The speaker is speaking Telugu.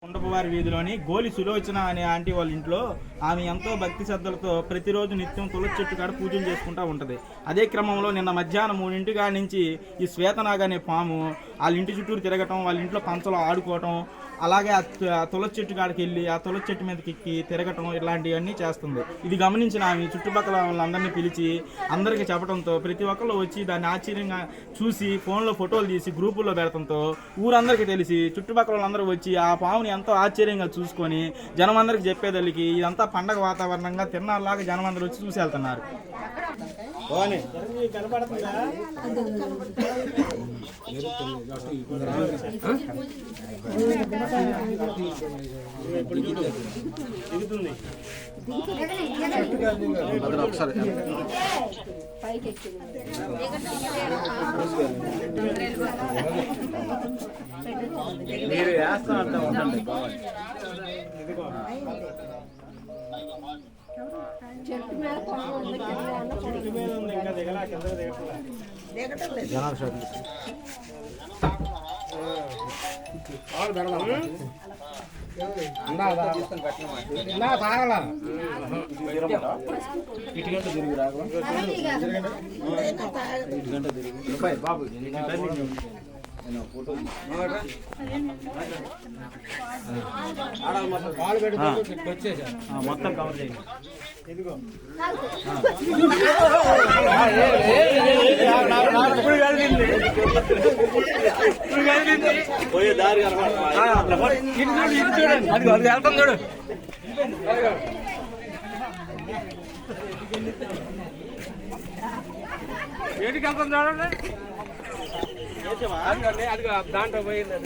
కొండపవారి వీధిలోని గోలి సులోచన అనే ఆంటీ వాళ్ళ ఇంట్లో ఆమె ఎంతో భక్తి శ్రద్ధలతో ప్రతిరోజు నిత్యం తులసి చెట్టు కాడ పూజలు చేసుకుంటూ ఉంటుంది. అదే క్రమంలో నిన్న మధ్యాహ్నం 3 నుంచి ఈ శ్వేతనాగ అనే పాము వాళ్ళ ఇంటి చుట్టూరు తిరగటం, వాళ్ళ ఇంట్లో పంచలో ఆడుకోవటం, అలాగే ఆ తులసి చెట్టు కాడికి వెళ్ళి ఆ తులసి చెట్టు మీదకి ఎక్కి తిరగటం ఇలాంటివన్నీ చేస్తుంది. ఇది గమనించిన ఆమె చుట్టుపక్కల వాళ్ళందరినీ పిలిచి అందరికీ చెప్పడంతో ప్రతి ఒక్కళ్ళు వచ్చి దాన్ని ఆశ్చర్యంగా చూసి ఫోన్లో ఫోటోలు తీసి గ్రూపుల్లో పెడతంతో ఊరందరికీ తెలిసి చుట్టుపక్కల వాళ్ళందరూ వచ్చి ఆ పాముని ఎంతో ఆశ్చర్యంగా చూసుకొని జనమందరికి చెప్పేదలికి ఇదంతా పండగ వాతావరణంగా తిరణాల్లాగా జనమందరూ వచ్చి చూసి వెళ్తున్నారు. మీరు వేస్తా అంటే ఉండండి చెట్టు మీద ఉంది, ఇంకా దిగలా కింద దిగట్లేదు. బాబు మొత్తం కవర్ చేయండి. పోయే దారి వెళ్తాం చూడు. ఏంటికి వెళ్తాం చూడండి. అది దాంట్లో పోయింది.